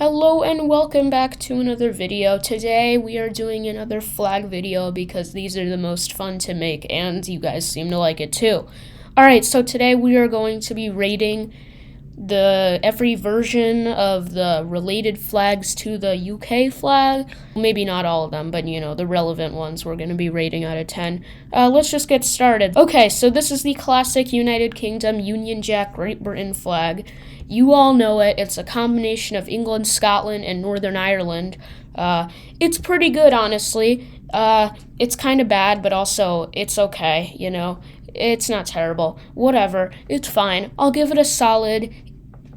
Hello and welcome back to another video. Today we are doing another flag video because these are the most fun to make and you guys seem to like it too. Alright, so today we are going to be rating every version of the related flags to the UK flag. Maybe not all of them, but the relevant ones we're going to be rating out of 10. Let's just get started. Okay, so this is the classic United Kingdom Union Jack Great Britain flag. You all know it. It's a combination of England, Scotland, and Northern Ireland. It's pretty good, honestly. It's kind of bad, but also it's okay, It's not terrible. Whatever. It's fine. I'll give it a solid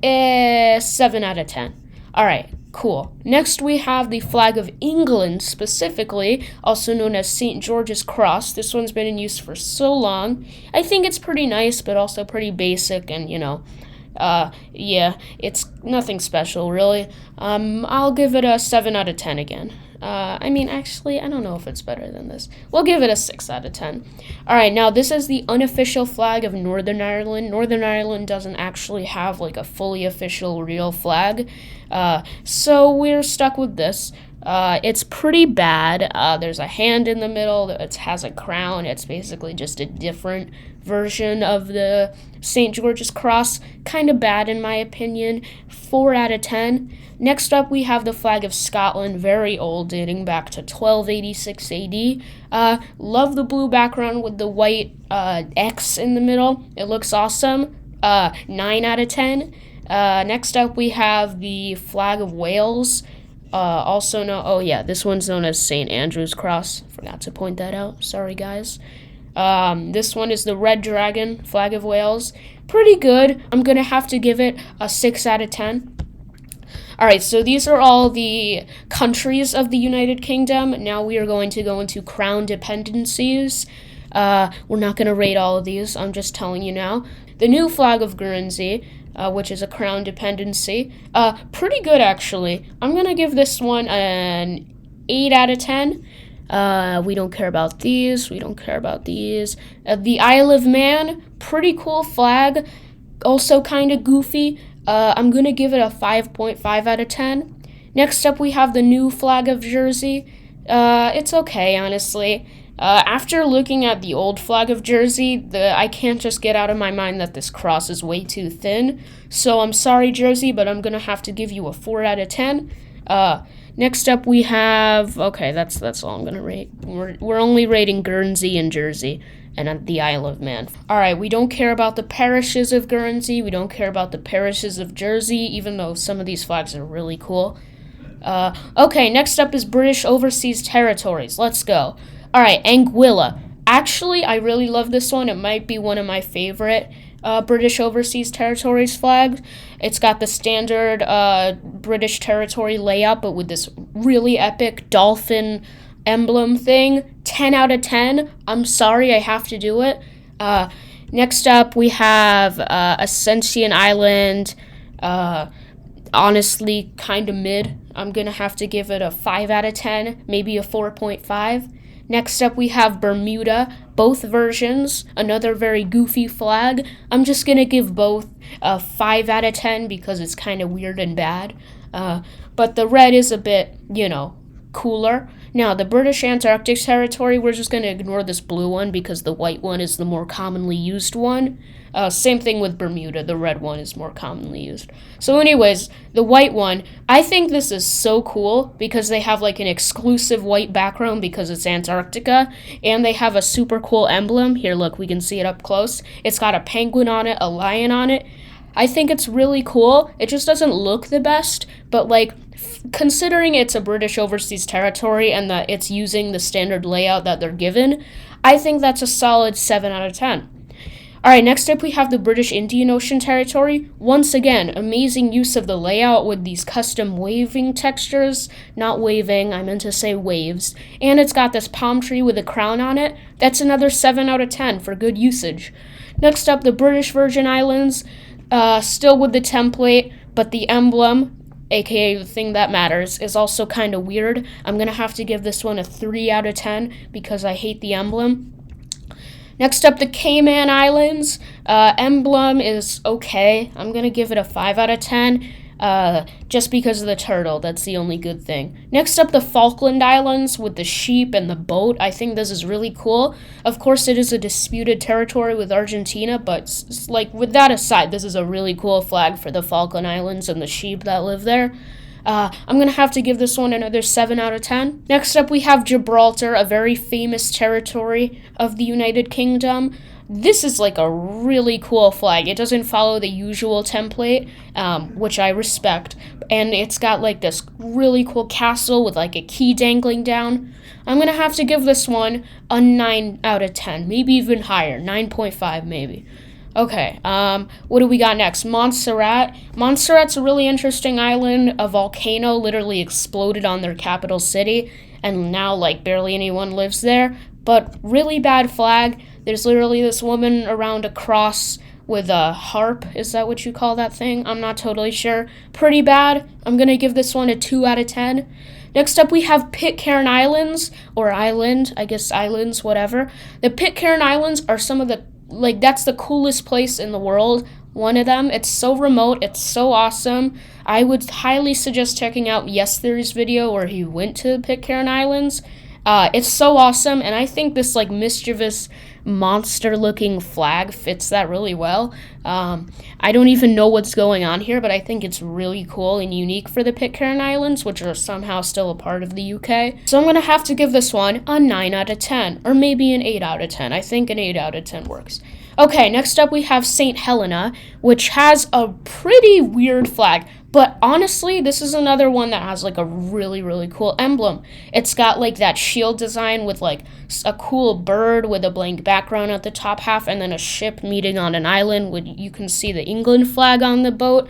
7 out of 10. Alright, cool. Next we have the flag of England, specifically, also known as St. George's Cross. This one's been in use for so long. I think it's pretty nice, but also pretty basic and, yeah, it's nothing special, really. I'll give it a 7 out of 10 again. Actually, I don't know if it's better than this. We'll give it a 6 out of 10. Alright, now this is the unofficial flag of Northern Ireland. Northern Ireland doesn't actually have, a fully official real flag. So we're stuck with this. It's pretty bad. There's a hand in the middle. It has a crown. It's basically just a different version of the St. George's Cross. Kind of bad in my opinion. 4 out of 10. Next up, we have the flag of Scotland, very old, dating back to 1286 AD. Love the blue background with the white X in the middle. It looks awesome. 9 out of 10. Next up, we have the flag of Wales. This one's known as St. Andrew's Cross. Forgot to point that out. Sorry, guys. This one is the Red Dragon flag of Wales. Pretty good. I'm going to have to give it a 6 out of 10. Alright, so these are all the countries of the United Kingdom. Now we are going to go into crown dependencies. We're not going to rate all of these. I'm just telling you now. The new flag of Guernsey, which is a crown dependency. Pretty good, actually. I'm going to give this one an 8 out of 10. We don't care about these. We don't care about these. The Isle of Man, pretty cool flag. Also kind of goofy. I'm going to give it a 5.5 out of 10. Next up, we have the new flag of Jersey. It's okay, honestly. After looking at the old flag of Jersey, I can't just get out of my mind that this cross is way too thin. So I'm sorry, Jersey, but I'm going to have to give you a 4 out of 10. Next up, we have... Okay, that's all I'm going to rate. We're only rating Guernsey and Jersey and the Isle of Man. Alright, we don't care about the parishes of Guernsey. We don't care about the parishes of Jersey, even though some of these flags are really cool. Okay, next up is British Overseas Territories. Let's go. Alright, Anguilla. Actually, I really love this one. It might be one of my favorite British Overseas Territories flags. It's got the standard British territory layout, but with this really epic dolphin emblem thing. 10 out of 10. I'm sorry, I have to do it. Next up, we have Ascension Island. Honestly, kind of mid. I'm going to have to give it a 5 out of 10, maybe a 4.5. Next up, we have Bermuda, both versions, another very goofy flag. I'm just going to give both a 5 out of 10 because it's kind of weird and bad. But the red is a bit, cooler. Now, the British Antarctic Territory, we're just going to ignore this blue one because the white one is the more commonly used one. Same thing with Bermuda, the red one is more commonly used. So anyways, the white one, I think this is so cool because they have an exclusive white background because it's Antarctica, and they have a super cool emblem. Here, look, we can see it up close. It's got a penguin on it, a lion on it. I think it's really cool. It just doesn't look the best, but considering it's a British Overseas Territory and that it's using the standard layout that they're given, I think that's a solid 7 out of 10. Alright, next up we have the British Indian Ocean Territory. Once again, amazing use of the layout with these custom waving textures. Not waving, I meant to say waves. And it's got this palm tree with a crown on it. That's another 7 out of 10 for good usage. Next up, the British Virgin Islands. Still with the template, but the emblem, aka the thing that matters, is also kind of weird. I'm going to have to give this one a 3 out of 10 because I hate the emblem. Next up, the Cayman Islands. Emblem is okay. I'm going to give it a 5 out of 10. just because of the turtle. That's the only good thing. Next up, the Falkland Islands with the sheep and the boat. I think this is really cool. Of course, it is a disputed territory with Argentina, but like with that aside, this is a really cool flag for the Falkland Islands and the sheep that live there. I'm going to have to give this one another 7 out of 10. Next up, we have Gibraltar, a very famous territory of the United Kingdom. This is like a really cool flag. It doesn't follow the usual template, which I respect. And it's got like this really cool castle with like a key dangling down. I'm going to have to give this one a 9 out of 10, maybe even higher, 9.5 maybe. Okay, what do we got next? Montserrat. Montserrat's a really interesting island. A volcano literally exploded on their capital city, and now, like, barely anyone lives there. But really bad flag. There's literally this woman around a cross with a harp. Is that what you call that thing? I'm not totally sure. Pretty bad. I'm gonna give this one a 2 out of 10. Next up, we have Pitcairn Islands, or island, I guess islands, whatever. The Pitcairn Islands are some of the that's the coolest place in the world. One of them. It's so remote. It's so awesome. I would highly suggest checking out Yes Theory's video where he went to Pitcairn Islands. It's so awesome, and I think this like mischievous monster-looking flag fits that really well. I don't even know what's going on here, but I think it's really cool and unique for the Pitcairn Islands, which are somehow still a part of the UK. So I'm going to have to give this one a 9 out of 10, or maybe an 8 out of 10. I think an 8 out of 10 works. Okay, next up we have St. Helena, which has a pretty weird flag. But honestly, this is another one that has like a really, really cool emblem. It's got like that shield design with like a cool bird with a blank background at the top half, and then a ship meeting on an island with you can see the England flag on the boat.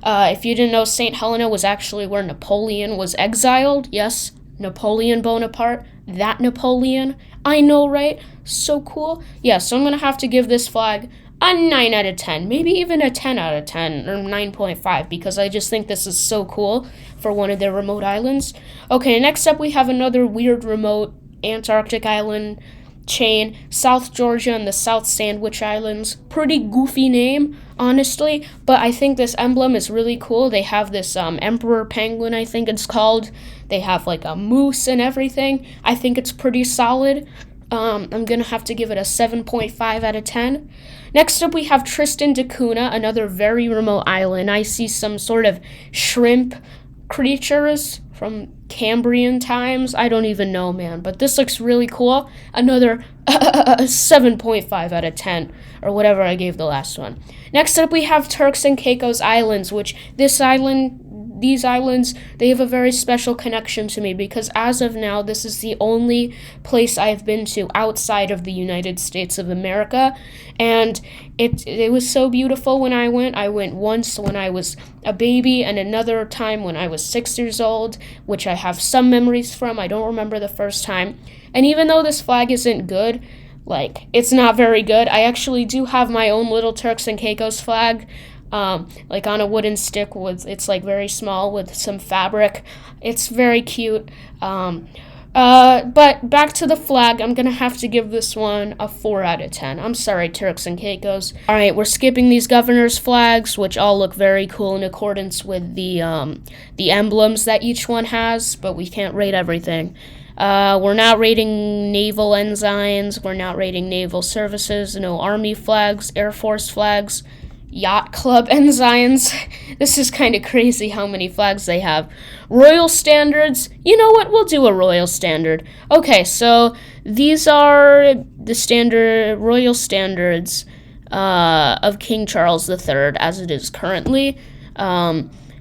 If you didn't know, St. Helena was actually where Napoleon was exiled. Yes, Napoleon Bonaparte. That Napoleon. I know, right? So cool. Yeah, so I'm going to have to give this flag a 9 out of 10, maybe even a 10 out of 10, or 9.5, because I just think this is so cool for one of their remote islands. Okay, next up we have another weird remote Antarctic island chain, South Georgia and the South Sandwich Islands. Pretty goofy name, honestly, but I think this emblem is really cool. They have this emperor penguin, I think it's called. They have like a moose and everything. I think it's pretty solid. I'm going to have to give it a 7.5 out of 10. Next up, we have Tristan da Cunha, another very remote island. I see some sort of shrimp creatures from Cambrian times. I don't even know, man, but this looks really cool. Another 7.5 out of 10, or whatever I gave the last one. Next up, we have Turks and Caicos Islands, which these islands, they have a very special connection to me because as of now, this is the only place I've been to outside of the United States of America, and it was so beautiful when I went. I went once when I was a baby and another time when I was 6 years old, which I have some memories from. I don't remember the first time, and even though this flag isn't good, like, it's not very good, I actually do have my own little Turks and Caicos flag, like on a wooden stick it's like very small with some fabric. It's very cute. But back to the flag, I'm gonna have to give this one a 4 out of 10. I'm sorry, Turks and Caicos. Alright, we're skipping these governors' flags, which all look very cool in accordance with the emblems that each one has, but we can't rate everything. We're not rating naval ensigns, we're not rating naval services, no army flags, air force flags, yacht club ensigns. This is kind of crazy how many flags they have. Royal standards. You know what? We'll do a royal standard. Okay, so these are the standard royal standards of King Charles III as it is currently.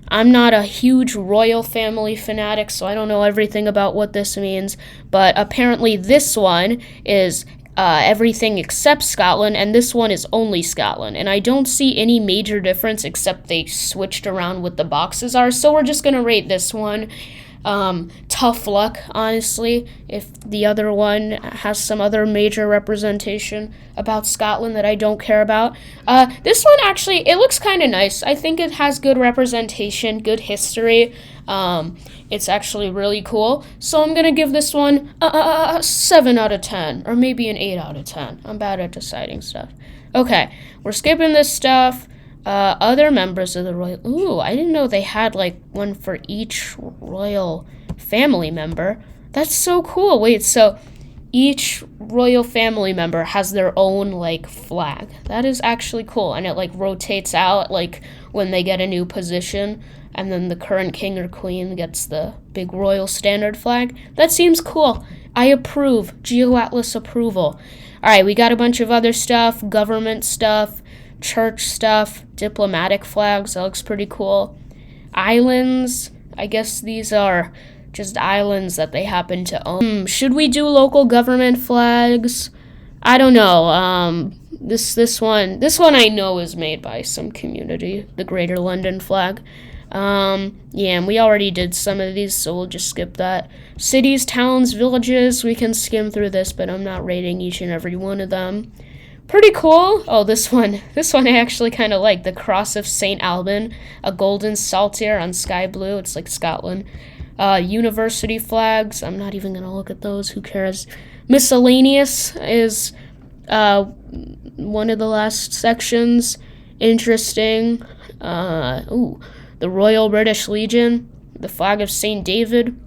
I'm not a huge royal family fanatic, so I don't know everything about what this means, but apparently this one is everything except Scotland, and this one is only Scotland. And I don't see any major difference except they switched around what the boxes are, so we're just going to rate this one. Tough luck, honestly, if the other one has some other major representation about Scotland that I don't care about. This one, actually, it looks kind of nice. I think it has good representation, good history. It's actually really cool. So I'm going to give this one a 7 out of 10, or maybe an 8 out of 10. I'm bad at deciding stuff. Okay, we're skipping this stuff. Other members of the royal... Ooh, I didn't know they had, like, one for each royal family member. That's so cool. Wait, so each royal family member has their own, like, flag. That is actually cool. And it, like, rotates out, like, when they get a new position. And then the current king or queen gets the big royal standard flag. That seems cool. I approve. GeoAtlas approval. All right, we got a bunch of other stuff, government stuff, church stuff, diplomatic flags. That looks pretty cool. Islands. I guess these are just islands that they happen to own. Should we do local government flags? I don't know. This one I know is made by some community, the Greater London flag. Yeah, and we already did some of these, so we'll just skip that. Cities, towns, villages, we can skim through this, but I'm not rating each and every one of them. Pretty cool. Oh, this one I actually kind of like. The Cross of St. Alban, a golden saltire on sky blue. It's like Scotland. University flags. I'm not even going to look at those. Who cares? Miscellaneous is one of the last sections. Interesting. The Royal British Legion. The flag of St. David.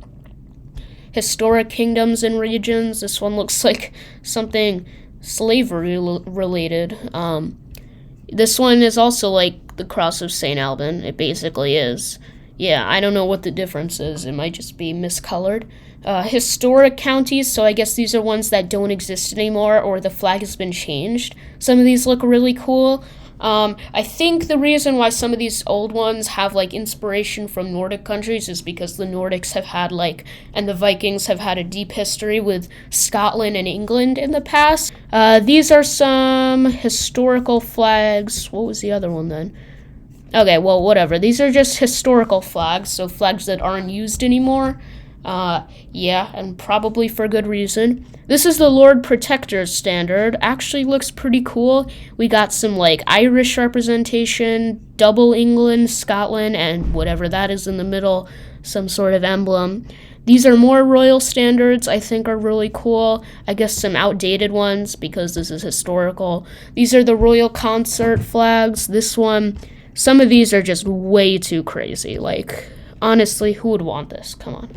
Historic kingdoms and regions. This one looks like something slavery related. This one is also like the Cross of St. Alban. It basically is. Yeah, I don't know what the difference is. It might just be miscolored. Historic counties, so I guess these are ones that don't exist anymore or the flag has been changed. Some of these look really cool. I think the reason why some of these old ones have, like, inspiration from Nordic countries is because the Nordics have had, like, and the Vikings have had a deep history with Scotland and England in the past. These are some historical flags. What was the other one then? Okay, well, whatever. These are just historical flags, so flags that aren't used anymore. Yeah, and probably for good reason. This is the Lord Protector's standard. Actually looks pretty cool. We got some, like, Irish representation, double England, Scotland, and whatever that is in the middle, some sort of emblem. These are more royal standards, I think are really cool. I guess some outdated ones, because this is historical. These are the royal consort flags. This one, some of these are just way too crazy. Like, honestly, who would want this? Come on.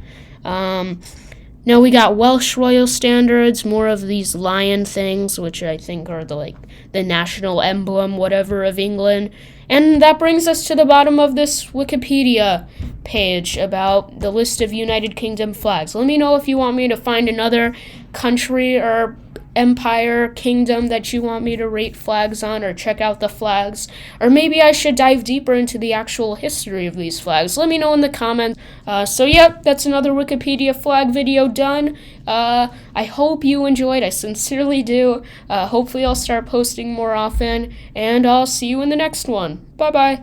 Now we got Welsh royal standards, more of these lion things, which I think are the national emblem, whatever, of England. And that brings us to the bottom of this Wikipedia page about the list of United Kingdom flags. Let me know if you want me to find another country or empire, kingdom that you want me to rate flags on or check out the flags. Or maybe I should dive deeper into the actual history of these flags. Let me know in the comments. So yep, that's another Wikipedia flag video done. I hope you enjoyed. I sincerely do. Hopefully I'll start posting more often, and I'll see you in the next one. Bye-bye.